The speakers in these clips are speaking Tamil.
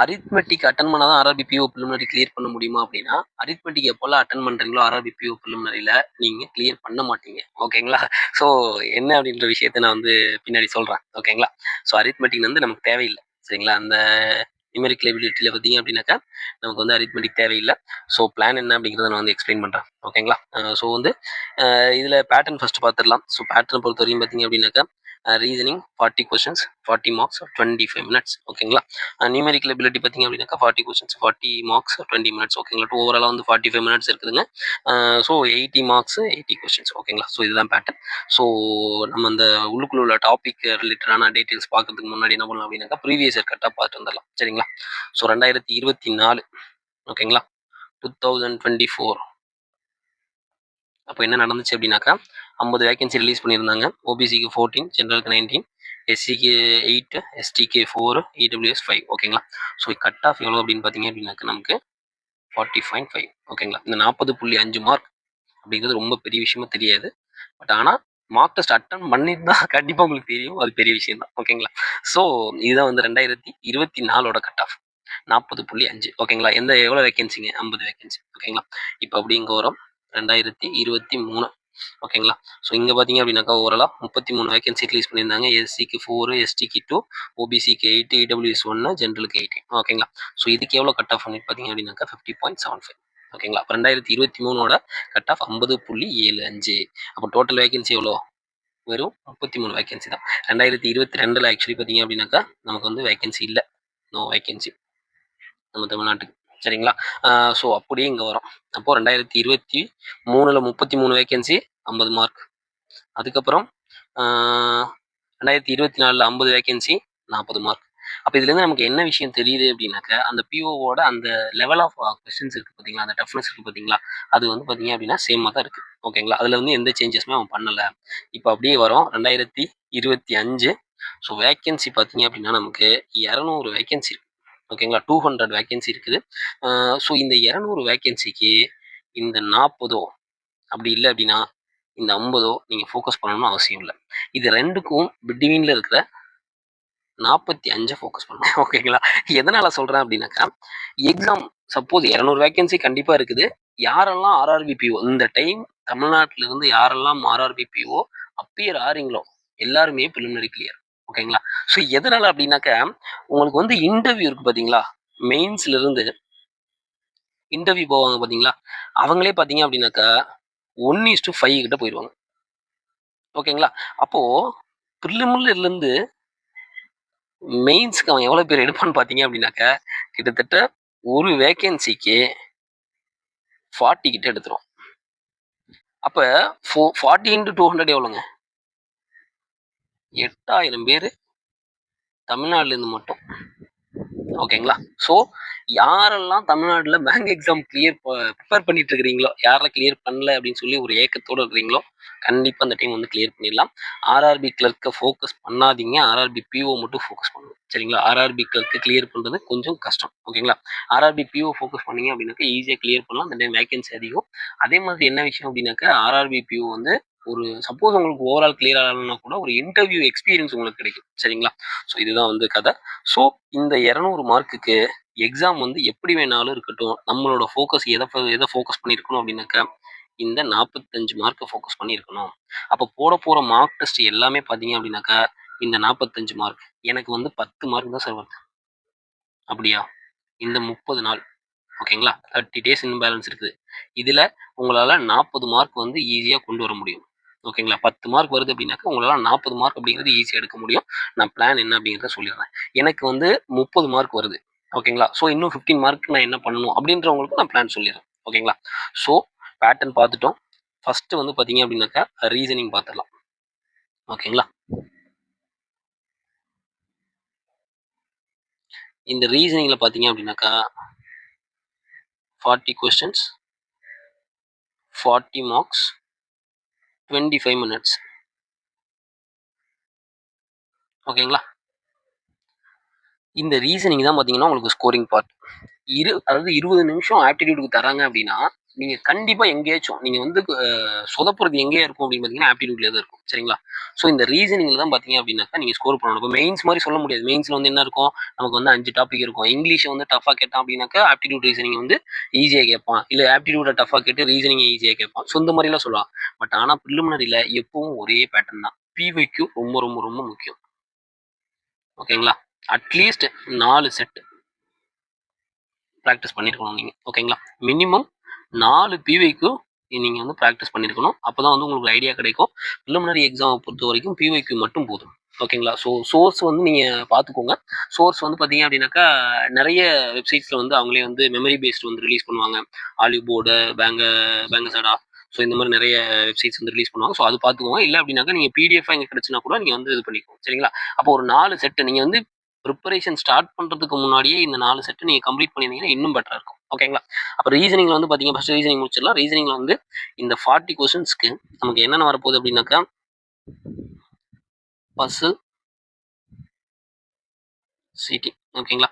அரித்மெட்டிக் அட்டன் பண்ணால் தான் ஆர்ஆர்பி பிஓ ப்ரிலிமினரி கிளியர் பண்ண முடியுமா அப்படின்னா, அரித்மெட்டிக் எப்போல்லாம் அட்டன் பண்ணுறீங்களோ ஆர்ஆர்பி பிஓ ப்ரிலிமினரியில் நீங்கள் கிளியர் பண்ண மாட்டீங்க. ஓகேங்களா? ஸோ என்ன அப்படின்ற விஷயத்த நான் வந்து பின்னாடி சொல்கிறேன். ஓகேங்களா? ஸோ அரித்மெட்டிக் வந்து நமக்கு தேவையில்லை. சரிங்களா? அந்த நியூமெரிக்கல் எபிலிட்டியில் பார்த்தீங்க அப்படின்னாக்கா நமக்கு வந்து அரித்மெட்டிக் தேவையில்லை. ஸோ பிளான் என்ன அப்படிங்கிறத நான் வந்து எக்ஸ்பிளைன் பண்ணுறேன். ஓகேங்களா? ஸோ வந்து இதில் பேட்டர்ன் ஃபஸ்ட்டு பார்த்துடலாம். ஸோ பேட்டர்ன் பொறுத்த வரைக்கும் பார்த்தீங்க அப்படின்னாக்கா ரீசனிங் 40 கொஸ்டின்ஸ் 40 மார்க்ஸ் 25 மினிட்ஸ். ஓகேங்களா? நியூமெரிக்கல் எபிலிட்டி பார்த்தீங்க அப்படின்னாக்கா 40 கொஸ்டின்ஸ் 40 மார்க்ஸ் 20 மினிட்ஸ். ஓகேங்களா? ஓவராலாக வந்து 45 மினிட்ஸ் இருக்குதுங்க. So 80 marks 80 questions. ஓகேங்களா? ஸோ இதுதான் பேட்டர்ன். ஸோ நம்ம அந்த உள்ளுக்குள்ள உள்ள டாபிக் ரிலேட்டடான டீட்டெயில்ஸ் பார்க்கறதுக்கு முன்னாடி என்ன பண்ணலாம் அப்படின்னாக்கா ப்ரீவியஸ் இயர் கரெக்டாக பார்த்துட்டு வந்துடலாம். சரிங்களா? ஸோ 2024 ஓகேங்களா 2024 அப்போ என்ன நடந்துச்சு அப்படின்னாக்கா 50 வேகன்சி ரிலீஸ் பண்ணியிருந்தாங்க. ஓபிசிக்கு 14, ஜென்ரலுக்கு 19, எஸ்சிக்கு 8, எஸ்டிக்கு 4, இடபிள்யூஎஸ் 5. ஓகேங்களா? ஸோ கட் ஆஃப் எவ்வளோ அப்படின்னு பார்த்தீங்க அப்படின்னாக்கா நமக்கு 40.5. ஓகேங்களா? இந்த 40.5 மார்க் அப்படிங்கிறது ரொம்ப பெரிய விஷயமா தெரியாது. பட் ஆனால் மார்க் டெஸ்ட் அட்டன் பண்ணிட்டு தான் கண்டிப்பாக உங்களுக்கு தெரியும். அது பெரிய விஷயம் தான். ஓகேங்களா? ஸோ இதுதான் வந்து 2024 கட் ஆஃப் 40.5. ஓகேங்களா? எவ்வளோ வேகன்சிங்க? 50 வேகன்சி. ஓகேங்களா? இப்போ அப்படி இங்கே வரும் 2023. ஓகேங்களா? ஸோ இங்கே பார்த்தீங்க அப்படின்னாக்கா ஓவராலாக 33 வேகன்சி ரிலீஸ் பண்ணியிருந்தாங்க. எஸ்சிக்கு 4, எஸ்டிக்கு 2, ஓபிசிக்கு 8, இடபிள்யூஎஸ் 1, ஜென்ரலுக்கு 18. ஓகேங்களா? ஸோ இதுக்கு எவ்வளோ கட் ஆஃப் பண்ணி பார்த்தீங்க அப்படின்னாக்கா 50.75. ஓகேங்களா? அப்போ 2023 கட் ஆஃப் 50.75. அப்போ டோட்டல் வேகன்சி எவ்வளோ? வெறும் 33 வேகன்சி தான். 2022 ஆக்சுவலி பார்த்தீங்க அப்படின்னாக்கா நமக்கு வந்து வேகன்சி இல்லை. நோ வேகன்சி நம்ம தமிழ்நாட்டுக்கு. சரிங்களா? ஸோ அப்படியே இங்கே வரும். அப்போது 2023 33 வேகன்சி 50 மார்க். அதுக்கப்புறம் 2024 50 வேகன்சி 40 மார்க். அப்போ இதுலேருந்து நமக்கு என்ன விஷயம் தெரியுது அப்படின்னாக்கா அந்த பிஓவோட அந்த லெவல் ஆஃப் கொஸ்டின்ஸ் இருக்குது பார்த்தீங்களா, அந்த டஃப்னஸ் இருக்குது பார்த்தீங்களா, அது வந்து பார்த்தீங்க அப்படின்னா சேமாக தான் இருக்குது. ஓகேங்களா? அதில் வந்து எந்த சேஞ்சஸுமே அவன் பண்ணலை. இப்போ அப்படியே வரும் 2025. ஸோ வேகன்சி பார்த்தீங்க அப்படின்னா நமக்கு 200 வேகன்சி இருக்குது. ஓகேங்களா? 200 வேகன்சி இருக்குது. ஸோ இந்த 200 வேகன்சிக்கு இந்த 40 அப்படி இல்லை அப்படின்னா இந்த 50 நீங்கள் ஃபோக்கஸ் பண்ணணும்னு அவசியம் இல்லை. இது ரெண்டுக்கும் பிட்வீனில் இருக்கிற 45 ஃபோக்கஸ் பண்ணுங்க. ஓகேங்களா? எதனால் சொல்கிறேன் அப்படின்னாக்கா எக்ஸாம் சப்போஸ் 200 வேகன்சி கண்டிப்பாக இருக்குது. யாரெல்லாம் ஆர்ஆர்பி பிஓ இந்த டைம் தமிழ்நாட்டில் இருந்து யாரெல்லாம் ஆர்ஆர்பி பிஓ அப்பியர் ஆறீங்களோ எல்லாருமே ப்ரிலிமினரி கிளியர். ஓகேங்களா? ஸோ எதனால் அப்படின்னாக்கா உங்களுக்கு வந்து இன்டர்வியூ இருக்குது பார்த்தீங்களா, மெயின்ஸ்ல இருந்து இன்டர்வியூ போவாங்க பார்த்தீங்களா, அவங்களே பார்த்தீங்க அப்படின்னாக்கா 1:5 கிட்ட போயிடுவாங்க. ஓகேங்களா? அப்போது ப்ரிலிமினரிலேருந்து மெயின்ஸ்க்கு அவன் எவ்வளோ பேர் எடுப்பான்னு பார்த்தீங்க அப்படின்னாக்கா கிட்டத்தட்ட ஒரு வேகன்சிக்கு 40 கிட்ட எடுத்துரும். அப்போ 40 × 200 எவ்வளோங்க? 8000 பேர் தமிழ்நாட்டிலேருந்து மட்டும். ஓகேங்களா? ஸோ யாரெல்லாம் தமிழ்நாட்டில் பேங்க் எக்ஸாம் ப்ரிப்பேர் பண்ணிட்டு இருக்கிறீங்களோ, யாரெல்லாம் கிளியர் பண்ணல அப்படின்னு சொல்லி ஒரு ஏக்கத்தோடு இருக்கிறீங்களோ கண்டிப்பாக அந்த டைம் வந்து கிளியர் பண்ணிடலாம். ஆர்ஆர்பி கிளர்க்கை ஃபோக்கஸ் பண்ணாதீங்க. ஆர்ஆர்பி பிஓ மட்டும் ஃபோக்கஸ் பண்ணுங்க. சரிங்களா? ஆர்ஆர்பி கிளர்க்கு கிளியர் பண்ணுறது கொஞ்சம் கஷ்டம். ஓகேங்களா? ஆர்ஆர்பி பிஓ ஃபோக்கஸ் பண்ணீங்க அப்படின்னாக்கா ஈஸியாக கிளியர் பண்ணலாம். அந்த டைம் வேகன்சி அதிகம். அதே மாதிரி என்ன விஷயம் அப்படின்னாக்கா ஆர்ஆர்பி பிஓ வந்து ஒரு சப்போஸ் உங்களுக்கு ஓவரால் கிளியர் ஆகலன்னா கூட ஒரு இன்டர்வியூ எக்ஸ்பீரியன்ஸ் உங்களுக்கு கிடைக்கும். சரிங்களா? ஸோ இதுதான் வந்து கதை. ஸோ இந்த 200 மார்க்குக்கு எக்ஸாம் வந்து எப்படி வேணாலும் இருக்கட்டும், நம்மளோட ஃபோக்கஸ் எதை ஃபோக்கஸ் பண்ணியிருக்கணும் அப்படின்னாக்கா இந்த 45 மார்க்கை ஃபோக்கஸ் பண்ணியிருக்கணும். அப்போ போகிற மார்க் டெஸ்ட் எல்லாமே பார்த்தீங்க அப்படின்னாக்கா இந்த 45 மார்க் எனக்கு வந்து 10 மார்க் தான் சார் வருது. அப்படியா? இந்த 30 நாள் ஓகேங்களா 30 டேஸ் இன்பேலன்ஸ் இருக்குது. இதில் உங்களால் 40 மார்க் வந்து ஈஸியாக கொண்டு வர முடியும். ஓகேங்களா? 10 மார்க் வருது அப்படின்னாக்கா உங்களால் 40 மார்க் அப்படிங்கிறது ஈஸியாக எடுக்க முடியும். நான் பிளான் என்ன அப்படிங்கிறத சொல்லிடுறேன். எனக்கு வந்து 30 மார்க் வருது. ஓகேங்களா? ஸோ இன்னும் 15 மார்க் நான் என்ன பண்ணணும் அப்படின்றவங்களுக்கு நான் பிளான் சொல்லிடுறேன். ஓகேங்களா? ஸோ பேட்டர்ன் பார்த்துட்டோம். ஃபஸ்ட்டு வந்து பார்த்தீங்க அப்படின்னாக்கா ரீசனிங் பார்த்துடலாம். ஓகேங்களா? இந்த ரீசனிங்கில் பார்த்தீங்க அப்படின்னாக்கா 40 கொஸ்டின்ஸ் 40 மார்க்ஸ் 25 மினிட்ஸ். ஓகேங்களா? இந்த ரீசனிங் தான் பார்த்தீங்கன்னா உங்களுக்கு ஸ்கோரிங் பார்ட். அதாவது 20 நிமிஷம் ஆப்டிடியூடுக்கு தராங்க அப்படின்னா நீங்க கண்டிப்பா எங்கேயாச்சும் நீங்க வந்து சொதப்புறது எங்கேயா இருக்கும் அப்படின்னு பார்த்தீங்கன்னா ஆப்டிடியூட்ல தான் இருக்கும். சரிங்களா? ஸோ இந்த ரீசனிங்ல தான் பார்த்தீங்க அப்படின்னாக்கா நீங்க ஸ்கோர் பண்ணணும். இப்போ மெயின்ஸ் மாதிரி சொல்ல முடியாது. மெயின்ஸ்ல வந்து என்ன இருக்கும்? நமக்கு வந்து 5 டாபிக் இருக்கும். இங்கிலீஷை வந்து டஃபா கேட்டான் அப்படின்னாக்கா ஆப்டிடியூட் ரீசனிங் வந்து ஈஸியா கேட்பான். இல்ல ஆப்டிடியூட டஃபா கேட்டு ரீசனிங் ஈஸியா கேட்பான். ஸோ இந்த மாதிரிலாம் சொல்லலாம். பட் ஆனா பிரிலிமினரில எப்பவும் ஒரே பேட்டர்ன் தான். பிவைக்யூ ரொம்ப ரொம்ப ரொம்ப முக்கியம். ஓகேங்களா? அட்லீஸ்ட் 4 செட் ப்ராக்டிஸ் பண்ணியிருக்கணும் நீங்க. ஓகேங்களா? மினிமம் 4 பிவைக்கு நீங்க வந்து ப்ராக்டிஸ் பண்ணியிருக்கணும். அப்பதான் வந்து உங்களுக்கு ஐடியா கிடைக்கும். பிரிலிமினரி எக்ஸாமை பொறுத்த வரைக்கும் பிவைக்கு மட்டும் போதும். ஓகேங்களா? ஸோ சோர்ஸ் வந்து நீங்க பார்த்துக்கோங்க. சோர்ஸ் வந்து பார்த்தீங்க அப்படின்னாக்கா நிறைய வெப்சைட்ஸ்ல வந்து அவங்களே வந்து மெமரி பேஸ்ட் வந்து ரிலீஸ் பண்ணுவாங்க. ஆலிவ் போர்டு, பேங்கசடா, ஸோ இந்த மாதிரி நிறைய வெப்சைட்ஸ் வந்து ரிலீஸ் பண்ணுவாங்க. ஸோ அது பார்த்துக்கோங்க. இல்லை அப்படின்னாக்கா நீங்கள் பிடிஎஃப் இங்கே கிடைச்சுன்னா கூட நீங்கள் வந்து இது பண்ணிக்கோங்க. சரிங்களா? அப்போ ஒரு 4 செட்டு நீங்கள் வந்து ப்ரிப்பரேஷன் ஸ்டார்ட் பண்ணுறதுக்கு முன்னாடியே இந்த 4 செட்டு நீங்கள் கம்ப்ளீட் பண்ணியிருந்தீங்கன்னா இன்னும் பெட்டராக இருக்கும். ஓகேங்களா? அப்போ ரீசனிங்ல வந்து பார்த்தீங்க ஃபர்ஸ்ட் ரீசனிங் முடிச்சிடலாம். ரீசனிங்ல வந்து இந்த 40 கொஸ்டின்ஸ்க்கு நமக்கு என்னென்ன வரப்போகுது அப்படின்னாக்கா பசில் சிட்டி. ஓகேங்களா?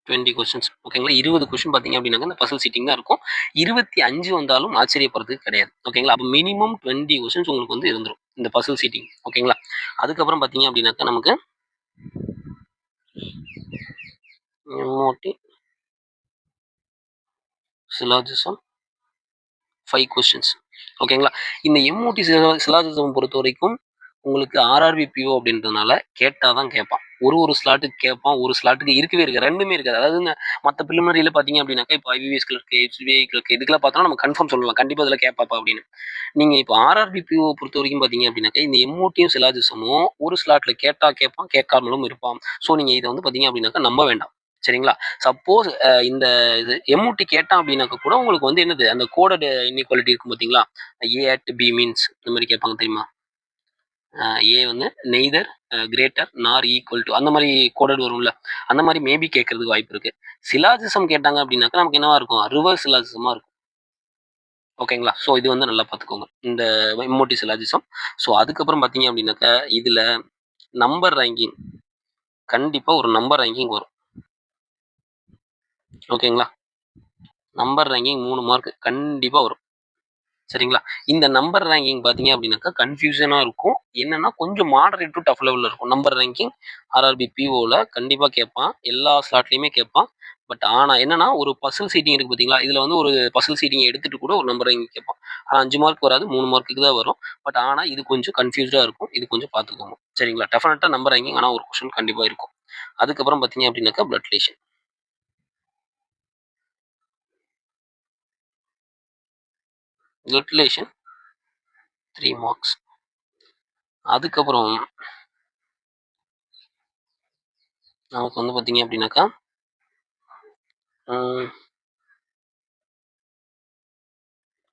20 கொஸ்டின்ஸ். ஓகேங்களா? 20 கொஸ்டின் பார்த்தீங்க அப்படின்னாக்க இந்த பசில் சீட்டிங் தான் இருக்கும். 25 வந்தாலும் ஆச்சரியப்படுறதுக்கு கிடையாது. ஓகேங்களா? அப்போ மினிமம் 20 கொஸ்டின்ஸ் உங்களுக்கு வந்து இருந்துரும் இந்த பசில் சீட்டிங். ஓகேங்களா? அதுக்கப்புறம் பார்த்தீங்க அப்படின்னாக்கா நமக்கு எம்ஓடி சிலாஜிசம் 5 கொஸ்டின்ஸ். ஓகேங்களா? இந்த எம்ஓடி சிலாஜிசம் பொறுத்த வரைக்கும் உங்களுக்கு ஆர்ஆர்பி பிஓ அப்படின்றதுனால கேட்டால் தான் கேட்பான். ஒரு ஸ்லாட்டுக்கு கேட்பான். ஒரு ஸ்லாட்டுக்கு இருக்கவே இருக்காது. ரெண்டுமே இருக்காது. அதாவது மற்ற பிரிலிமினரியில் பார்த்தீங்க அப்படின்னாக்கா இப்போ ஐவிஎஸ் கிளர்க்கு, ஹெச்பிஐ கிளர்க்கு இதுக்கெல்லாம் பார்த்தோம்னா நம்ம கன்ஃபார்ம் சொல்லலாம். கண்டிப்பாக இதில் கேட்பாப்பா அப்படின்னு. நீங்கள் இப்போ ஆர்ஆர்பி பிஓ பொறுத்த வரைக்கும் பார்த்தீங்க அப்படின்னாக்கா இந்த எம்ஓடியும் சிலாஜிசமும் ஒரு ஸ்லாட்டில் கேட்டால் கேட்பான், கேட்காமலும் இருப்பான். ஸோ நீங்கள் இதை வந்து பார்த்தீங்க அப்படின்னாக்கா நம்ப வேண்டாம். சரிங்களா? சப்போஸ் இந்த இது எம்ஓடி கேட்டான் அப்படின்னாக்க கூட உங்களுக்கு வந்து என்னது அந்த கோடட் இன்இக்வாலிட்டி இருக்கும் பார்த்தீங்களா? ஏ அட் பி மீன்ஸ் இந்த மாதிரி கேட்பாங்க தெரியுமா? ஏ வந்து neither greater nor equal to அந்த மாதிரி கோடட் வரும்ல, அந்த மாதிரி மேபி கேட்கறதுக்கு வாய்ப்பு இருக்கு. சிலாஜிசம் கேட்டாங்க அப்படின்னாக்கா நமக்கு என்னவா இருக்கும்? ரிவர்ஸ் சிலாஜிசமா இருக்கும். ஓகேங்களா? ஸோ இது வந்து நல்லா பார்த்துக்கோங்க இந்த எம்ஓடி சிலாஜிசம். ஸோ அதுக்கப்புறம் பார்த்தீங்க அப்படின்னாக்கா இதுல நம்பர் ரேங்கிங் கண்டிப்பா ஒரு நம்பர் ரேங்கிங் வரும். ஓகேங்களா? நம்பர் ரேங்கிங் 3 மார்க் கண்டிப்பா வரும். சரிங்களா? இந்த நம்பர் ரேங்கிங் பார்த்தீங்க அப்படின்னாக்கா கன்ஃபியூஷனா இருக்கும். என்னன்னா கொஞ்சம் மாடரேட் டு டஃப் லெவல்ல இருக்கும். நம்பர் ரேங்கிங் ஆர்ஆர்பி பிஓல கண்டிப்பா கேட்பான். எல்லா ஸ்லாட்லயுமே கேட்பான். பட் ஆனா என்னன்னா ஒரு பசில் சீட்டிங் இருக்கு பார்த்தீங்களா? இதுல வந்து ஒரு பசில் சீட்டிங் எடுத்துட்டு கூட ஒரு நம்பர் ரேங்கிங் கேட்பான். ஆனா 5 மார்க் வராது. 3 மார்க்குக்கு தான் வரும். பட் ஆனா இது கொஞ்சம் கன்ஃபியூஸ்டா இருக்கும். இது கொஞ்சம் பார்த்துக்கோங்க. சரிங்களா? டெஃபினட்டா நம்பர் ரேங்கிங் ஆனா ஒரு கொஸ்டின் கண்டிப்பா இருக்கும். அதுக்கப்புறம் பார்த்தீங்க அப்படின்னாக்கா blood relation. Blood relation 3 marks. அதுக்கப்புறம் நமக்கு வந்து பார்த்தீங்க அப்படின்னாக்கா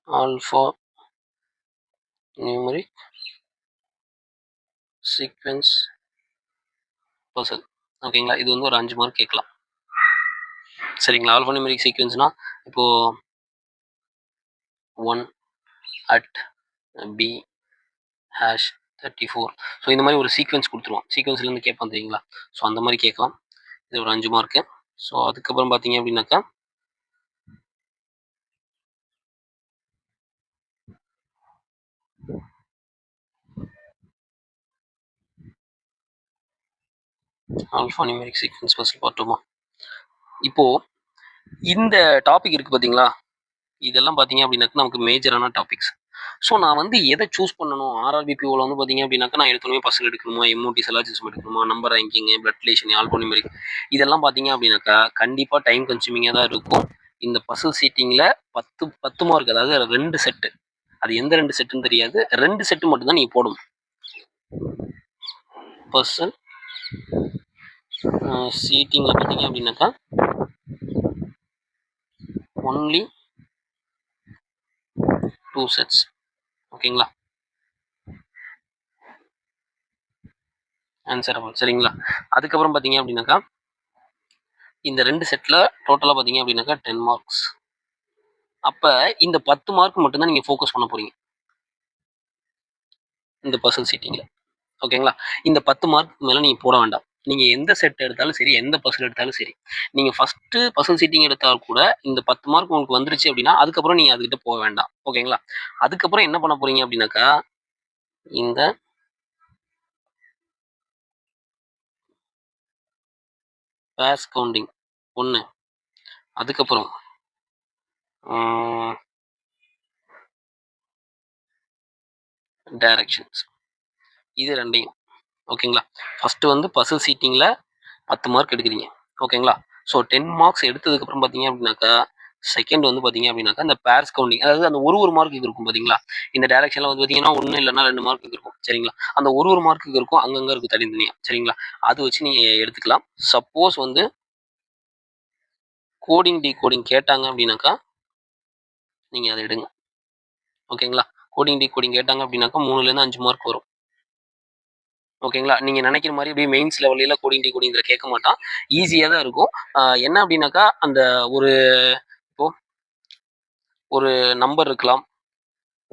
ஆல்ஃபா நியூமரிக் சீக்வென்ஸ் பசில். ஓகேங்களா? இது வந்து ஒரு 5 மார்க் கேட்கலாம். சரிங்களா? ஆல்ஃபா நியூமரிக் சீக்வென்ஸ்னா இப்போ 1 அட் பி ஹேஷ் 34. ஸோ இந்த மாதிரி ஒரு சீக்வென்ஸ் கொடுத்துருவான். சீக்வென்ஸ்லேருந்து கேட்பான் தெரியுங்களா? ஸோ அந்த மாதிரி கேட்கலாம். இது ஒரு 5 மார்க்கு. ஸோ அதுக்கப்புறம் பார்த்தீங்க அப்படின்னாக்கா ஆல்ஃபா நியூமரிக் சீக்வென்ஸ் பசில் பார்த்துமா? இப்போ இந்த டாபிக் இருக்கு பார்த்தீங்களா? இதெல்லாம் பார்த்தீங்க அப்படின்னாக்கா நமக்கு மேஜரான டாபிக்ஸ். ஸோ நான் வந்து எதை சூஸ் பண்ணணும்? ஆர்ஆர்பிபிஓவில் வந்து பார்த்தீங்க அப்படின்னாக்கா நான் எடுத்தோடனே பசில் எடுக்கணுமா, எம்ஓடி சிலாஜிசம் எடுக்கணுமா, number ranking, blood relation, alpha numeric இதெல்லாம் பார்த்தீங்க அப்படின்னாக்கா கண்டிப்பாக டைம் கன்சூமிங்காக தான் இருக்கும். இந்த பசில் சீட்டிங்கில் 10 மார்க், அதாவது 2 செட்டு. அது எந்த 2 செட்டுன்னு தெரியாது. 2 செட்டு மட்டும்தான் நீங்கள் போடணும். பசில் சீட்டிங்கில் பார்த்தீங்க அப்படின்னாக்கா ஒன்லி 2 செட்ஸ். ஓகேங்களா? ஆன்சரபிள். சரிங்களா? அதுக்கப்புறம் பார்த்தீங்க அப்படின்னாக்கா இந்த 2 செட்டில் டோட்டலாக பார்த்தீங்க அப்படின்னாக்கா 10 மார்க்ஸ். அப்போ இந்த 10 மார்க் மட்டும்தான் நீங்கள் ஃபோக்கஸ் பண்ண போறீங்க இந்த பர்சன் சீட்டிங்கில். ஓகேங்களா? இந்த 10 மார்க் மேலே நீங்கள் போட வேண்டாம். நீங்கள் எந்த செட் எடுத்தாலும் சரி, எந்த பசில் எடுத்தாலும் சரி, நீங்கள் ஃபஸ்ட்டு பசில் சீட்டிங் எடுத்தால் கூட இந்த 10 மார்க் உங்களுக்கு வந்துருச்சு அப்படின்னா அதுக்கப்புறம் நீங்கள் அதுக்கிட்ட போக வேண்டாம். ஓகேங்களா? அதுக்கப்புறம் என்ன பண்ண போறீங்க அப்படின்னாக்கா, இந்த பேஸ் கவுண்டிங் 1, அதுக்கப்புறம் டைரக்ஷன்ஸ், இது 2யும். ஓகேங்களா? ஃபஸ்ட்டு வந்து பசில் சீட்டிங்கில் 10 மார்க் எடுக்கிறீங்க. ஓகேங்களா? ஸோ 10 மார்க்ஸ் எடுத்ததுக்கப்புறம் பார்த்தீங்க அப்படின்னாக்கா, செகண்ட் வந்து பார்த்தீங்க அப்படின்னாக்கா, இந்த பேர்ஸ் கவுண்டிங், அதாவது அந்த ஒரு மார்க்குக்கு இருக்கும் பார்த்தீங்களா? இந்த டைரக்ஷனில் வந்து பார்த்தீங்கன்னா 1 இல்லைன்னா 2 மார்க்குக்கு இருக்கும். சரிங்களா? அந்த ஒரு மார்க்குக்கு இருக்கும், அங்கங்கே இருக்கும் தனித்தனியாக. சரிங்களா? அது வச்சு நீங்கள் எடுத்துக்கலாம். சப்போஸ் வந்து கோடிங் டீகோடிங் கேட்டாங்க அப்படின்னாக்கா, நீங்கள் அதை எடுங்க. ஓகேங்களா? கோடிங் டீகோடிங் கேட்டாங்க அப்படின்னாக்கா 3லேருந்து 5 மார்க் வரும். ஓகேங்களா? நீங்க நினைக்கிற மாதிரி அப்படியே மெயின்ஸ் லெவலில் கோடிங் டீகோடிங் இதில் கேட்க மாட்டான். ஈஸியாக தான் இருக்கும். என்ன அப்படின்னாக்கா, அந்த ஒரு இப்போ ஒரு நம்பர் இருக்கலாம்,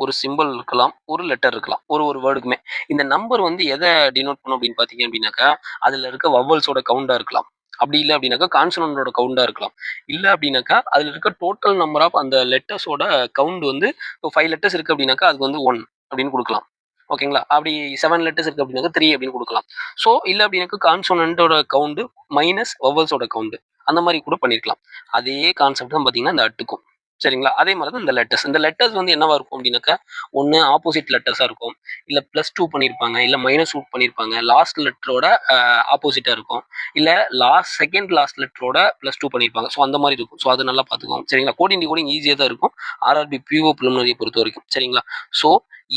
ஒரு சிம்பிள் இருக்கலாம், ஒரு லெட்டர் இருக்கலாம், ஒரு வேர்டுக்குமே. இந்த நம்பர் வந்து எதை டினோட் பண்ணும் அப்படின்னு பார்த்தீங்க அப்படின்னாக்கா, அதில் இருக்க வவல்ஸோட கவுண்டாக இருக்கலாம். அப்படி இல்லை அப்படின்னாக்கா கான்சனண்டோட கவுண்டாக இருக்கலாம். இல்லை அப்படின்னாக்கா அதில் இருக்க டோட்டல் நம்பர் ஆஃப் அந்த லெட்டர்ஸோட கவுண்ட் வந்து இப்போ 5 லெட்டர்ஸ் இருக்குது அப்படின்னாக்கா அதுக்கு வந்து 1 அப்படின்னு கொடுக்கலாம். ஓகேங்களா? அப்படி 7 லெட்டர்ஸ் இருக்குது அப்படின்னாக்கா 3 அப்படின்னு கொடுக்கலாம். ஸோ இல்லை அப்படின்னாக்கா கான்சனண்டோட கவுண்டு மைனஸ் வவல்ஸோட கவுண்டு அந்த மாதிரி கூட பண்ணியிருக்கலாம். அதே கான்செப்ட் தான் பார்த்தீங்கன்னா இந்த அட்டுக்கும். சரிங்களா? அதே மாதிரி தான் இந்த லெட்டர்ஸ் வந்து என்னவா இருக்கும் அப்படின்னாக்கா, ஒன்று ஆப்போசிட் லெட்டர்ஸாக இருக்கும், இல்லை +2 பண்ணியிருப்பாங்க, இல்லை -2 பண்ணியிருப்பாங்க, லாஸ்ட் லெட்டரோட ஆப்போசிட்டாக இருக்கும், இல்லை செகண்ட் லாஸ்ட் லெட்டரோட +2 பண்ணியிருப்பாங்க. ஸோ அந்த மாதிரி இருக்கும். ஸோ அது நல்லா பார்த்துக்கோங்க. சரிங்களா? கோடிங் டிகோடிங் ஈஸியாக தான் இருக்கும், ஆர்ஆர்பி பிஓ ப்ரிலிமினரியை பொறுத்த வரைக்கும். சரிங்களா? ஸோ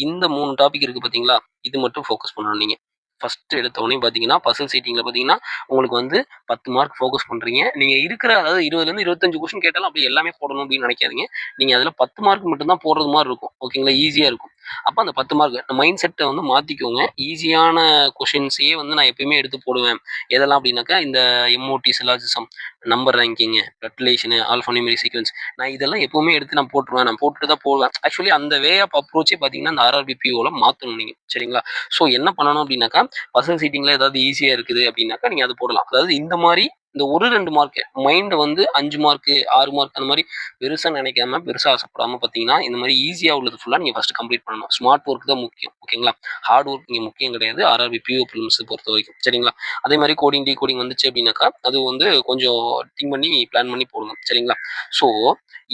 இந்த 3 டாபிக் இருக்குது பார்த்தீங்களா, இது மட்டும் ஃபோக்கஸ் பண்ணணும் நீங்கள். ஃபஸ்ட்டு எடுத்தோடனே பார்த்தீங்கன்னா பசில் சீட்டிங்கில் பார்த்தீங்கன்னா உங்களுக்கு வந்து 10 மார்க் ஃபோக்கஸ் பண்ணுறீங்க. நீங்கள் இருக்கிற அதாவது 20லேருந்து 25 கொஸ்டின் கேட்டாலும் அப்படி எல்லாமே போடணும் அப்படின்னு நினைக்காதீங்க. நீங்கள் அதில் 10 மார்க் மட்டும்தான் போடுறது மாதிரி இருக்கும். ஓகேங்களா? ஈஸியாக இருக்கும். அப்போ அந்த 10 மார்க் மைண்ட் செட்டை வந்து மாற்றிக்கோங்க. ஈஸியான கொஷின்ஸையே வந்து நான் எப்பயுமே எடுத்து போடுவேன். எதெல்லாம் அப்படின்னாக்கா இந்த MOD syllogism, number ranking, regulation, alphanumeric sequence, நான் இதெல்லாம் எப்பவுமே எடுத்து நான் போட்டுருவேன். நான் போட்டுட்டு தான் போடுவேன். ஆக்சுவலி அந்த வே ஆஃப் அப்ரோச்சே பார்த்தீங்கன்னா அந்த ஆர்ஆர்பி பிஓவில் மாற்றணும் நீங்கள். சரிங்களா? ஸோ என்ன பண்ணணும் அப்படின்னாக்கா, பர்சனல் சீட்டிங்கில் ஏதாவது ஈஸியாக இருக்குது அப்படின்னாக்கா நீங்கள் அது போடலாம். அதாவது இந்த மாதிரி இந்த 2 மார்க்கு மைண்டை வந்து 5 மார்க்கு 6 மார்க் அந்த மாதிரி பெருசாக நினைக்காம பெருசாக ஆசைப்படாமல் பார்த்தீங்கன்னா இந்த மாதிரி ஈஸியாக உள்ளது ஃபுல்லாக நீங்கள் ஃபஸ்ட்டு கம்ப்ளீட் பண்ணணும். ஸ்மார்ட் ஒர்க் தான் முக்கியம். ஓகேங்களா? ஹார்ட் ஒர்க் இங்கே முக்கியம் கிடையாது ஆர்ஆர்பி பிஓ ப்ரிலிம்ஸ் பொறுத்த வரைக்கும். சரிங்களா? அதே மாதிரி கோடிங் டீகோடிங் வந்துச்சு அப்படின்னாக்கா அது வந்து கொஞ்சம் திங்க் பண்ணி பிளான் பண்ணி போடுங்க. சரிங்களா? ஸோ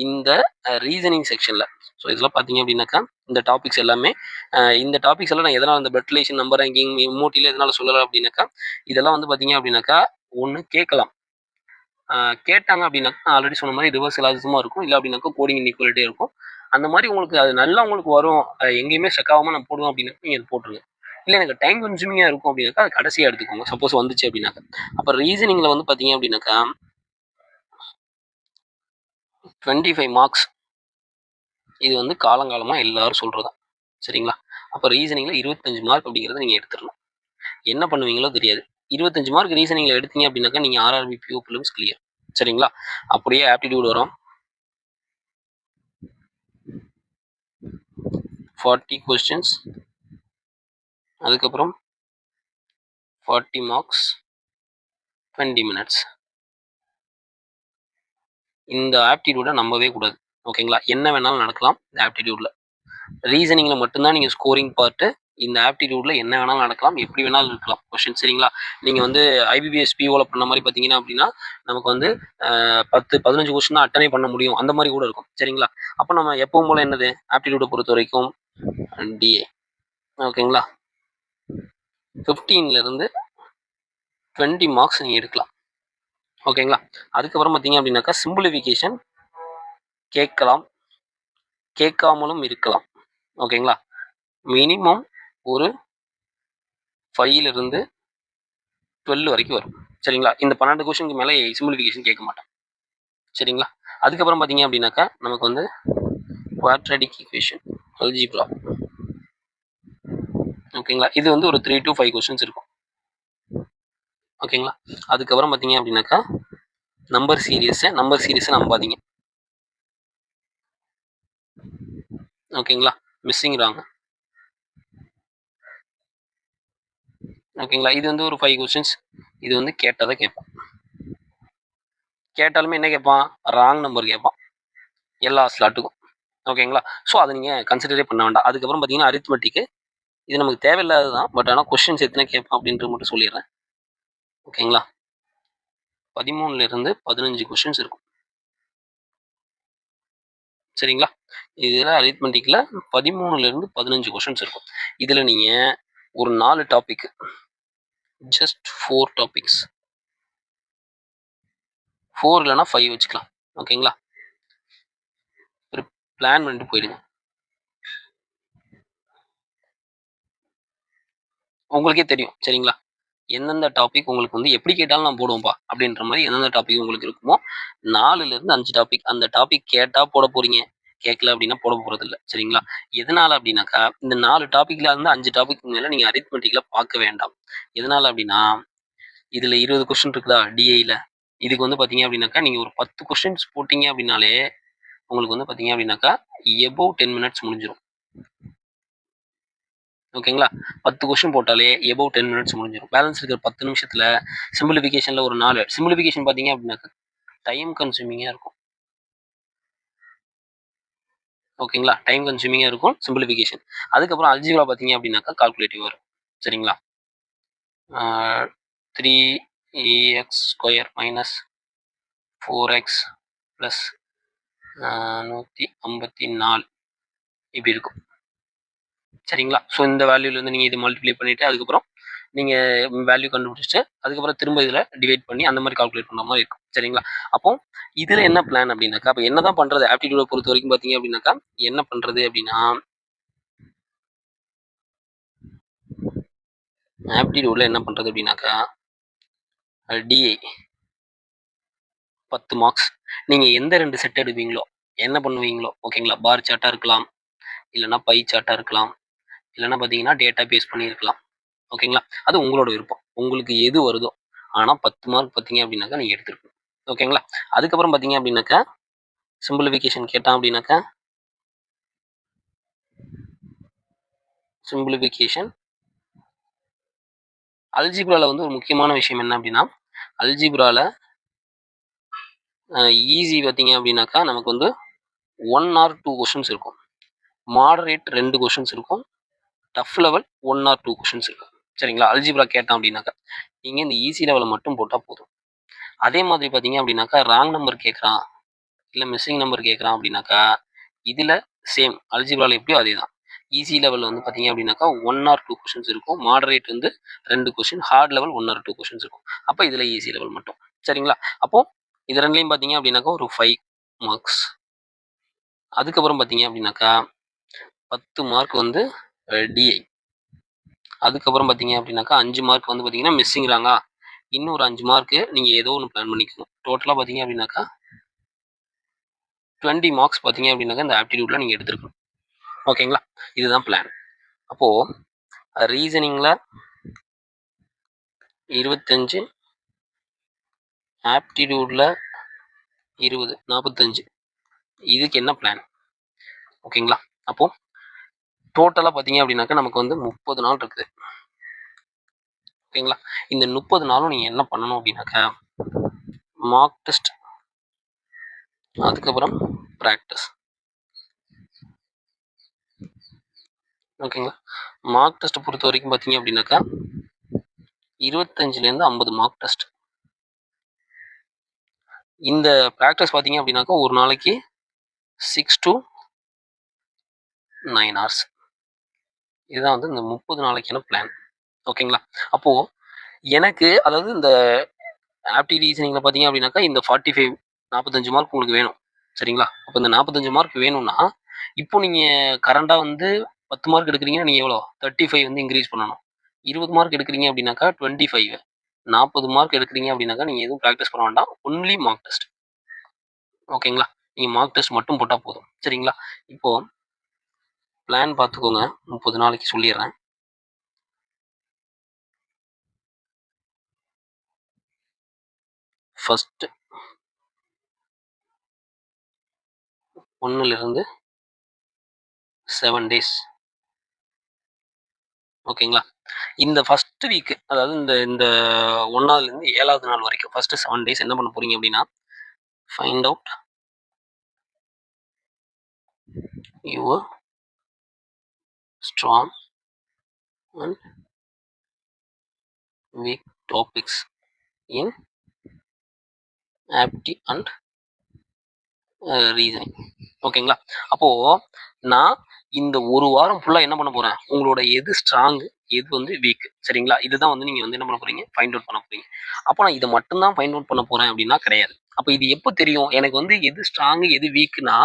இந்த ரீசனிங் செக்ஷனில் ஸோ இதெல்லாம் பார்த்தீங்க அப்படின்னாக்கா இந்த டாபிக்ஸ் எல்லாமே இந்த டாபிக்ஸ் எல்லாம் நான் எதனால் இந்த பிளட் ரிலேஷன், நம்பர் ரேங்கிங், எமோட்டியில் எதனால் சொல்லலை அப்படின்னாக்கா இதெல்லாம் வந்து பார்த்தீங்க அப்படின்னாக்கா ஒன்று கேட்கலாம். கேட்டாங்க அப்படின்னாக்கா நான் ஆல்ரெடி சொன்ன மாதிரி ரிவர்ஸ் எலாஜிசமாக இருக்கும், இல்லை அப்படின்னாக்கா கோடிங் இன்இக்வாலிட்டியே இருக்கும். அந்த மாதிரி உங்களுக்கு அது நல்லா உங்களுக்கு வரும், எங்கேயுமே ஸ்டக் ஆகாமல் நான் போடுவேன் அப்படின்னாக்கா நீங்கள் அது போட்டுருங்க. இல்லை எனக்கு டைம் கன்சூமிங்காக இருக்கும் அப்படின்னாக்கா அது கடைசியாக எடுத்துக்கோங்க சப்போஸ் வந்துச்சு அப்படின்னாக்கா. அப்போ ரீசனிங்கில் வந்து பார்த்தீங்க அப்படின்னாக்கா 25 மார்க்ஸ் இது வந்து காலங்காலமாக எல்லாரும் சொல்கிறதா. சரிங்களா? அப்போ ரீசனிங்கில் 25 மார்க் அப்படிங்கிறத நீங்கள் எடுத்துடணும். என்ன பண்ணுவீங்களோ தெரியாது. 25 மார்க் ரீசனிங்கில் எடுத்தீங்க அப்படின்னாக்கா நீங்கள் ஆர்ஆர்பி பிஓ ப்ரிலிம்ஸ் கிளியர். சரிங்களா? அப்படியே ஆப்டிடியூட் வரும் 40 கொஸ்டின்ஸ், அதுக்கப்புறம் 40 மார்க்ஸ் 20 மினிட்ஸ். இந்த ஆப்டிடியூடை நம்பவே கூடாது. ஓகேங்களா? என்ன வேணாலும் நடக்கலாம் இந்த ஆப்டிடியூடில். ரீசனிங்கில் மட்டும்தான் நீங்கள் ஸ்கோரிங் பார்ட்டு. இந்த ஆப்டிடியூடில் என்ன வேணாலும் நடக்கலாம், எப்படி வேணாலும் இருக்கலாம் கொஸ்டின். சரிங்களா? நீங்கள் வந்து ஐபிபிஎஸ் பிஓவில் பண்ண மாதிரி பார்த்தீங்கன்னா அப்படின்னா நமக்கு வந்து 10-15 கொஸ்டின் தான் அட்டனே பண்ண முடியும், அந்த மாதிரி கூட இருக்கும். சரிங்களா? அப்போ நம்ம எப்பவும் போல் என்னது ஆப்டிடியூடை பொறுத்த வரைக்கும் டிஏ. ஓகேங்களா? 15லேருந்து 20 மார்க்ஸ் நீங்கள் எடுக்கலாம். ஓகேங்களா? அதுக்கப்புறம் பார்த்தீங்க அப்படின்னாக்கா சிம்பிளிஃபிகேஷன் கேட்கலாம், கேட்காமலும் இருக்கலாம். ஓகேங்களா? மினிமம் ஒரு 5லேருந்து 12 வரைக்கும் வரும். சரிங்களா? இந்த 12 கொஸ்டினுக்கு மேலே சிம்பிளிஃபிகேஷன் கேட்க மாட்டேன். சரிங்களா? அதுக்கப்புறம் பார்த்தீங்க அப்படின்னாக்கா நமக்கு வந்து குவாட்ராடிக் ஈக்குவேஷன், அல்ஜிப்ரா. ஓகேங்களா? இது வந்து ஒரு 3 to 5 கொஸ்டின்ஸ் இருக்கும். ஓகேங்களா? அதுக்கப்புறம் பார்த்தீங்க அப்படின்னாக்கா நம்பர் சீரியஸை நம்பாதீங்க. ஓகேங்களா? Missing wrong. ஓகேங்களா? இது வந்து ஒரு 5 கொஸ்டின்ஸ் இது வந்து கேட்டதை கேட்பான். கேட்டாலுமே என்ன கேட்பான்? ராங் நம்பர் கேட்பான் எல்லா ஸ்லாட்டுக்கும். ஓகேங்களா? ஸோ அதை நீங்கள் கன்சிடரே பண்ண வேண்டாம். அதுக்கப்புறம் பார்த்தீங்கன்னா அரித்மெட்டிக்கு, இது நமக்கு தேவையில்லாதது தான். பட் ஆனால் கொஸ்டின்ஸ் எத்தனை கேட்பான் அப்படின்றது மட்டும் சொல்லிடுறேன். ஓகேங்களா? 13லேருந்து 15 கொஸ்டின்ஸ் இருக்கும். சரிங்களா? இதில் அரித்மெட்டிக்கில் 13லேருந்து 15 கொஸ்டின்ஸ் இருக்கும். இதில் நீங்கள் ஒரு 4 டாபிக், ஜஸ்ட் 4 டாபிக்ஸ், 4 இல்லைனா 5 வச்சுக்கலாம். ஓகேங்களா? ஒரு பிளான் பண்ணிட்டு போயிடுங்க. உங்களுக்கே தெரியும். சரிங்களா? எந்தெந்த டாபிக் உங்களுக்கு வந்து எப்படி கேட்டாலும் நான் போடுவேன்ப்பா அப்படின்ற மாதிரி எந்தெந்த டாபிக் உங்களுக்கு இருக்குமோ 4லேருந்து 5 டாபிக். அந்த டாபிக் கேட்டால் போட போறீங்க, கேட்கல அப்படின்னா போட போகிறது இல்லை. சரிங்களா? எதனால அப்படின்னாக்கா இந்த 4 டாபிக்ல இருந்து 5 டாபிக் மேலே நீங்கள் அரித்மெட்டிக்கில் பார்க்க வேண்டாம். எதனால அப்படின்னா இதில் 20 கொஸ்டின் இருக்குதா டிஐயில், இதுக்கு வந்து பார்த்தீங்க அப்படின்னாக்கா நீங்கள் ஒரு 10 கொஸ்டின்ஸ் போட்டிங்க அப்படின்னாலே உங்களுக்கு வந்து பார்த்தீங்க அப்படின்னாக்கா எபோவ் 10 மினிட்ஸ் முடிஞ்சிடும். ஓகேங்களா? 10 கொஸ்டின் போட்டாலே எபோவ் 10 மினிட்ஸ் முடிஞ்சிடும். பேலன்ஸ் இருக்கிற 10 நிமிஷத்தில் சிம்பிளிஃபிகேஷனில் ஒரு 4 சிம்பிளிஃபிகேஷன் பார்த்தீங்க அப்படின்னாக்கா டைம் கன்சூமிங்காக இருக்கும். ஓகேங்களா? டைம் கன்சூமிங்காக இருக்கும் சிம்பிளிஃபிகேஷன். அதுக்கப்புறம் அல்ஜிப்ரா பார்த்தீங்க அப்படின்னாக்கா கால்குலேட்டிவ் வரும். சரிங்களா? 3x² மைனஸ் 4x ப்ளஸ் 154 இப்படி இருக்கும். சரிங்களா? ஸோ இந்த வேல்யூலேருந்து நீங்கள் இது மல்டிப்ளை பண்ணிவிட்டு அதுக்கப்புறம் நீங்கள் வேல்யூ கண்டுபிடிச்சிட்டு அதுக்கப்புறம் திரும்ப இதில் டிவைட் பண்ணி அந்த மாதிரி கால்குலேட் பண்ணுற மாதிரி இருக்கும். சரிங்களா? அப்போ இதில் என்ன பிளான் அப்படின்னாக்கா, அப்போ என்ன தான் பண்ணுறது ஆப்டிடியூடை பொறுத்த வரைக்கும் பார்த்தீங்க அப்படின்னாக்கா என்ன பண்ணுறது அப்படின்னா, ஆப்டிடியூடில் என்ன பண்ணுறது அப்படின்னாக்கா டிஐ 10 மார்க்ஸ். நீங்கள் எந்த 2 செட் எடுப்பீங்களோ என்ன பண்ணுவீங்களோ ஓகேங்களா, பார் சார்ட்டாக இருக்கலாம், இல்லைனா பை சார்ட்டாக இருக்கலாம், இல்லைனா பார்த்தீங்கன்னா டேட்டா பேஸ் பண்ணி இருக்கலாம். ஓகேங்களா? அது உங்களோட விருப்பம். உங்களுக்கு எது வருதோ. ஆனால் 10 மார்க் பார்த்தீங்க அப்படின்னாக்கா நீங்கள் எடுத்துருக்கணும். ஓகேங்களா? அதுக்கப்புறம் பார்த்தீங்க அப்படின்னாக்கா சிம்பிளிஃபிகேஷன் கேட்டான் அப்படின்னாக்கா சிம்பிளிஃபிகேஷன் அல்ஜிப்ராவில் வந்து ஒரு முக்கியமான விஷயம் என்ன அப்படின்னா, அல்ஜிப்ராவில் ஈஸி பார்த்தீங்க அப்படின்னாக்கா நமக்கு வந்து 1 or 2 கொஷின்ஸ் இருக்கும், மாடரேட் 2 கொஷின்ஸ் இருக்கும், டஃப் லெவல் 1 or 2 கொஷின்ஸ் இருக்கும். சரிங்களா? அல்ஜிப்ரா கேட்டான் அப்படின்னாக்கா நீங்கள் இந்த ஈஸி லெவலில் மட்டும் போட்டால் போதும். அதே மாதிரி பார்த்தீங்க அப்படின்னாக்கா ராங் நம்பர் கேட்குறான், இல்லை மிஸ்ஸிங் நம்பர் கேட்குறான் அப்படின்னாக்கா இதில் சேம் அல்ஜிப்ராவில் எப்படியோ அதே தான். ஈஸி லெவலில் வந்து பார்த்தீங்க அப்படின்னாக்கா 1 or 2 கொஷின்ஸ் இருக்கும், மாடரேட் வந்து 2 question, heart level 1 or 2 questions இருக்கும். அப்போ இதில் ஈஸி லெவல் மட்டும். சரிங்களா? அப்போது இது ரெண்டுலையும் பார்த்தீங்க அப்படின்னாக்கா ஒரு 5 மார்க்ஸ். அதுக்கப்புறம் பார்த்தீங்க அப்படின்னாக்கா 10 மார்க் வந்து டிஐ. அதுக்கப்புறம் பார்த்தீங்க அப்படின்னாக்கா 5 மார்க் வந்து பார்த்தீங்கன்னா மிஸ்ஸிங்கிறாங்க, இன்னும் ஒரு 5 மார்க்கு நீங்கள் ஏதோ ஒன்று பிளான் பண்ணிக்கணும். டோட்டலாக பார்த்தீங்க அப்படின்னாக்கா 20 மார்க்ஸ் பார்த்தீங்க அப்படின்னாக்கா இந்த ஆப்டிடியூடில் நீங்கள் எடுத்துருக்கணும். ஓகேங்களா? இதுதான் பிளான். அப்போது ரீசனிங்கில் 25, ஆப்டிடியூடில் 20, 45. இதுக்கு என்ன பிளான்? ஓகேங்களா? அப்போது டோட்டலாக பார்த்தீங்க அப்படின்னாக்கா நமக்கு வந்து 30 நாள் இருக்குது. ஓகேங்களா? இந்த 30 நாளும் நீங்கள் என்ன பண்ணணும் அப்படின்னாக்கா மார்க் டெஸ்ட், அதுக்கப்புறம் ப்ராக்டிஸ். ஓகேங்களா? மார்க் டெஸ்ட்டை பொறுத்த வரைக்கும் பார்த்தீங்க அப்படின்னாக்கா 25லேருந்து 50 மார்க் டெஸ்ட். இந்த ப்ராக்டிஸ் பார்த்தீங்க அப்படின்னாக்கா ஒரு நாளைக்கு 6 to 9 hours. இதுதான் வந்து இந்த 30 நாளைக்கான பிளான். ஓகேங்களா? அப்போது எனக்கு அதாவது இந்த ஆப்டி ரீசனிங்கில் பார்த்தீங்க அப்படின்னாக்கா இந்த 45 மார்க் உங்களுக்கு வேணும். சரிங்களா? அப்போ இந்த 45 மார்க் வேணும்னா இப்போ நீங்கள் கரண்டாக வந்து 10 மார்க் எடுக்கிறீங்கன்னா நீங்கள் எவ்வளோ 35 வந்து இன்க்ரீஸ் பண்ணணும். 20 மார்க் எடுக்கிறீங்க அப்படின்னாக்கா 25, 40 மார்க் எடுக்கிறீங்க அப்படின்னாக்கா நீங்கள் எதுவும் ப்ராக்டிஸ் பண்ண வேண்டாம், ஒன்லி மார்க் டெஸ்ட். ஓகேங்களா? நீங்கள் மார்க் டெஸ்ட் மட்டும் போட்டால் போதும். சரிங்களா? இப்போது பிளான் பார்த்துக்கோங்க, 30 நாளைக்கு சொல்லிடுறேன். ஃபஸ்ட்டு 1லேருந்து 7 days. ஓகேங்களா? இந்த ஃபர்ஸ்ட் வீக், அதாவது இந்த இந்த 1ஆவதுலேருந்து 7வது நாள் வரைக்கும் ஃபர்ஸ்ட் 7 டேஸ் என்ன பண்ண போறீங்க அப்படின்னா, find out your strong and weak topics in apti and reasoning. ஓகேங்களா? அப்போ நான் இந்த ஒரு வாரம் ஃபுல்லா என்ன பண்ண போறேன், உங்களோட எது ஸ்ட்ராங் எது வந்து வீக், சரிங்களா? இதுதான் வந்து நீங்க வந்து என்ன பண்ண போறீங்க, ஃபைண்ட் அவுட் பண்ண போறீங்க. அப்போ நான் இதை மட்டும் தான் ஃபைண்ட் அவுட் பண்ண போறேன் அப்படின்னா கிடையாது. அப்போ இது எப்போ தெரியும் எனக்கு வந்து எது ஸ்ட்ராங் எது வீக்னா,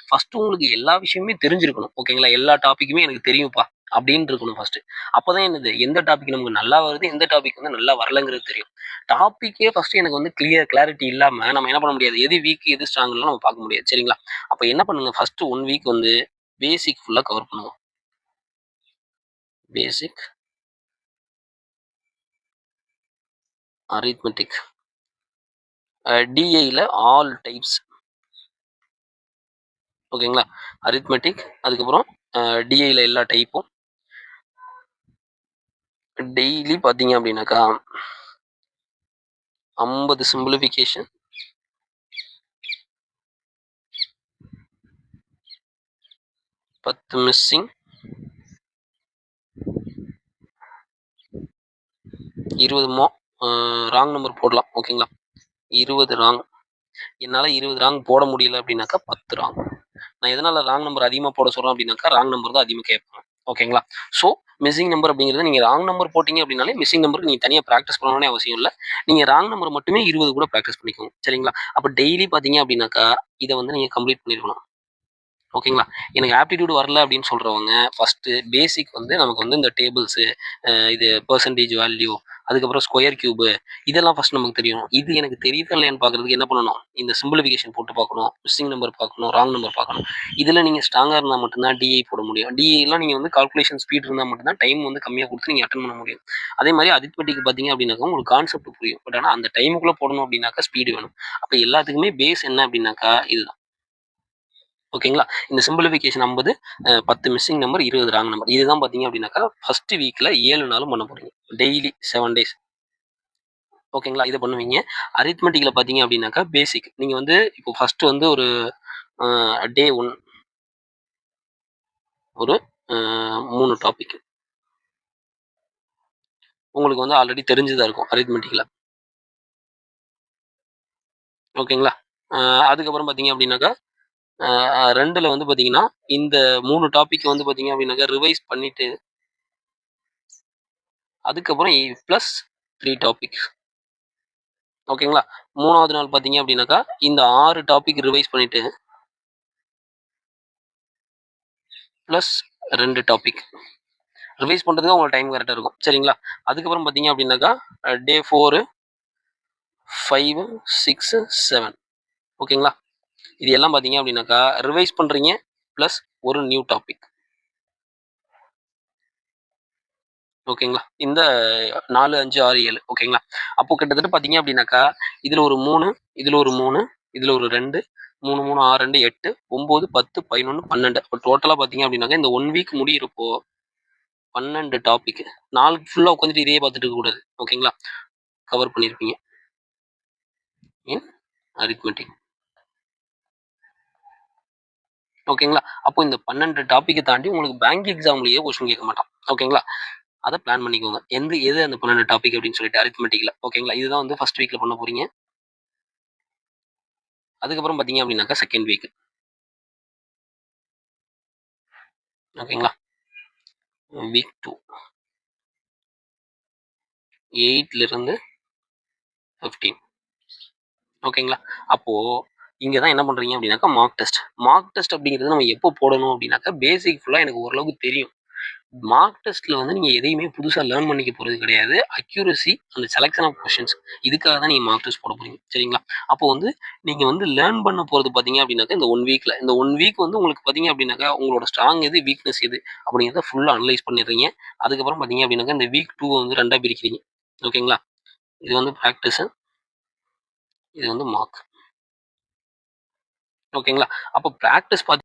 ஃபர்ஸ்ட் உங்களுக்கு எல்லா விஷயமுமே தெரிஞ்சிருக்கணும். ஓகேங்களா? எல்லா டாபிக்குமே எனக்கு தெரியும்ப்பா அப்படின்னு இருக்கணும் ஃபர்ஸ்ட். அப்பதான் என்னது எந்த டாபிக் நமக்கு நல்லா வருது எந்த டாபிக் வந்து நல்லா வரலங்கிறது தெரியும். டாபிக்கே ஃபர்ஸ்ட் எனக்கு வந்து கிளாரிட்டி இல்லாம நம்ம என்ன பண்ண முடியாது, எது வீக் எது ஸ்ட்ராங்லாம் நம்ம பார்க்க முடியாது, சரிங்களா? அப்ப என்ன பண்ணுங்க, ஃபர்ஸ்ட் 1 வீக் வந்து பேசிக் ஃபுல்லா கவர் பண்ணுவோம். பேசிக் அரித்மெட்டிக், டிஐல ஆல் டைப்ஸ். ஓகேங்களா? அரித்மெட்டிக், அதுக்கப்புறம் டிஐல எல்லா டைப்பும். டெய்லி பார்த்தீங்க அப்படின்னாக்கா 50 சிம்பிளிஃபிகேஷன், 10 மிஸ்ஸிங், 20 ராங் நம்பர் போடலாம். ஓகேங்களா? 20 ராங். என்னால் 20 ராங் போட முடியல அப்படின்னாக்கா 10 ராங். நான் எதனால ராங் நம்பர் அதிகமாக போட சொல்கிறேன் அப்படின்னாக்கா, ராங் நம்பர் தான் அதிகமாக கேட்பாங்க. ஓகேங்களா? ஸோ மிஸ்ஸிங் நம்பர் அப்படிங்கிறது நீங்கள் ராங் நம்பர் போட்டிங்க அப்படின்னாலே மிஸ்ஸிங் நம்பர் நீங்கள் தனியாக ப்ராக்டிஸ் பண்ணணும்னே அவசியம் இல்லை. நீங்கள் ராங் நம்பர் மட்டுமே 20 கூட ப்ராக்டிஸ் பண்ணிக்கோங்க, சரிங்களா? அப்போ டெய்லி பார்த்தீங்க அப்படின்னாக்கா இதை வந்து நீங்கள் கம்ப்ளீட் பண்ணிருக்கணும். ஓகேங்களா? எனக்கு ஆப்டிடியூட் வரல அப்படின்னு சொல்கிறவங்க ஃபஸ்ட்டு பேசிக் வந்து நமக்கு வந்து இந்த டேபிள்ஸு, இது பெர்சன்டேஜ் வேல்யூ, அதுக்கப்புறம் ஸ்கொயர் கியூபு, இதெல்லாம் ஃபஸ்ட் நமக்கு தெரியணும். இது எனக்கு தெரியுதா இல்லையான்னு பார்க்குறதுக்கு என்ன பண்ணணும், இந்த சிம்பிளிஃபிகேஷன் போட்டு பார்க்கணும், மிஸ்ஸிங் நம்பர் பார்க்கணும், ராங் நம்பர் பார்க்கணும். இதில் நீங்கள் ஸ்ட்ராங்காக இருந்தால் மட்டும்தான் டிஐ போட முடியும். டிஐலாம் நீங்கள் வந்து கால்குலேஷன் ஸ்பீட் இருந்தால் மட்டும்தான் டைம் வந்து கம்மியாக கொடுத்து நீங்கள் அட்டன் பண்ண முடியும். அதே மாதிரி அரித்மெட்டிக் பார்த்தீங்க அப்படின்னாக்கா உங்களுக்கு கான்செப்ட் புரியும். பட் ஆனால் அந்த டைமுக்குள்ளே போடணும் அப்படின்னாக்கா ஸ்பீடு வேணும். அப்போ எல்லாத்துக்குமே பேஸ் என்ன அப்படின்னாக்கா இதுதான். ஓகேங்களா? இந்த simplification 50, 10 missing number, 20 wrong number. இதுதான் பார்த்தீங்க அப்படின்னாக்கா ஃபர்ஸ்ட் வீக்ல 7 நாளும் பண்ண போறீங்க. Daily 7 days. ஓகேங்களா? இதை பண்ணுவீங்க. அரித்மெட்டிக்ல பார்த்தீங்க அப்படின்னாக்கா பேசிக். நீங்க வந்து இப்போ ஃபர்ஸ்ட் வந்து ஒரு டே 1 ஒரு 3 டாபிக் உங்களுக்கு வந்து ஆல்ரெடி தெரிஞ்சுதான் இருக்கும் அரித்மெட்டிக்ல. ஓகேங்களா? அதுக்கப்புறம் பார்த்தீங்க அப்படின்னாக்கா 2ல வந்து பார்த்தீங்கன்னா இந்த 3 டாபிக் வந்து பார்த்தீங்க அப்படின்னாக்கா ரிவைஸ் பண்ணிட்டு அதுக்கப்புறம் ப்ளஸ் 3 டாபிக். ஓகேங்களா? 3வது நாள் பார்த்தீங்க அப்படின்னாக்கா இந்த 6 டாபிக் ரிவைஸ் பண்ணிட்டு ப்ளஸ் 2 டாபிக் ரிவைஸ் பண்ணுறதுக்கு உங்களுக்கு டைம் கரெக்டாக இருக்கும், சரிங்களா? அதுக்கப்புறம் பார்த்தீங்க அப்படின்னாக்கா டே 4, 5, 6, 7. ஓகேங்களா? இது எல்லாம் பார்த்தீங்க அப்படின்னாக்கா ரிவைஸ் பண்ணுறீங்க ப்ளஸ் ஒரு நியூ டாபிக். ஓகேங்களா? இந்த 4, 5, 6, 7. ஓகேங்களா? அப்போ கிட்டத்தட்ட பார்த்தீங்க அப்படின்னாக்கா இதில் ஒரு 3, இதில் ஒரு 3, இதில் ஒரு 2, 3, 3, 6, 2, 8, 9, 10, 11, 12. இப்போ டோட்டலாக பார்த்தீங்க அப்படின்னாக்கா இந்த 1 வீக் முடியிறப்போ 12 டாபிக். நாள் ஃபுல்லாக உட்காந்துட்டு இதே பார்த்துட்டு இருக்கக்கூடாது. ஓகேங்களா? கவர் பண்ணியிருப்பீங்க இன் அரித்மெட்டிக். ஓகேங்களா? அப்போ இந்த 12 டாப்பிக்கை தாண்டி உங்களுக்கு பேங்க் எக்ஸாம்லேயே கொஸ்டின் கேட்க மாட்டான். ஓகேங்களா? அதை பிளான் பண்ணிக்கோங்க. எது அந்த 12 டாபிக் அப்படின்னு சொல்லிட்டு அரித்மெட்டிக்ல. ஓகேங்களா? இதுதான் வந்து ஃபர்ஸ்ட் வீக்ல பண்ண போறீங்க. அதுக்கப்புறம் பார்த்தீங்க அப்படின்னாக்கா செகண்ட் வீக். ஓகேங்களா? வீக் 2 8ல இருந்து 15. ஓகேங்களா? அப்போ இங்கே தான் என்ன பண்ணுறீங்க அப்படின்னாக்கா மார்க் டெஸ்ட். மார்க் டெஸ்ட் அப்படிங்கிறது நம்ம எப்போ போடணும் அப்படின்னாக்கா பேசிக் ஃபுல்லாக எனக்கு ஓரளவுக்கு தெரியும். மார்க் டெஸ்ட்டில் வந்து நீங்கள் எதையுமே புதுசாக லேர்ன் பண்ணிக்க போகிறது கிடையாது. அக்யூரசி அந்த செலெக்ஷன் ஆஃப் கொஷின்ஸ் இதுக்காக தான் நீங்கள் மார்க் டெஸ்ட் போட போகிறீங்க, சரிங்களா? அப்போ வந்து நீங்கள் வந்து லேர்ன் பண்ண போகிறது பார்த்தீங்க அப்படின்னாக்கா இந்த 1 வீக்கில் இந்த 1 வீக் வந்து உங்களுக்கு பார்த்தீங்க அப்படின்னாக்கா உங்களோட ஸ்ட்ராங் எது வீக்னஸ் எது அப்படிங்கிறத ஃபுல்லாக அனலைஸ் பண்ணிடுறீங்க. அதுக்கப்புறம் பார்த்தீங்க அப்படின்னாக்கா இந்த வீக் 2 வந்து 2ஆக பிரிக்கிறீங்க. ஓகேங்களா? இது வந்து ப்ராக்டிஸு, இது வந்து மார்க். ஓகேங்களா? அப்போ ப்ராக்டிஸ் பார்த்து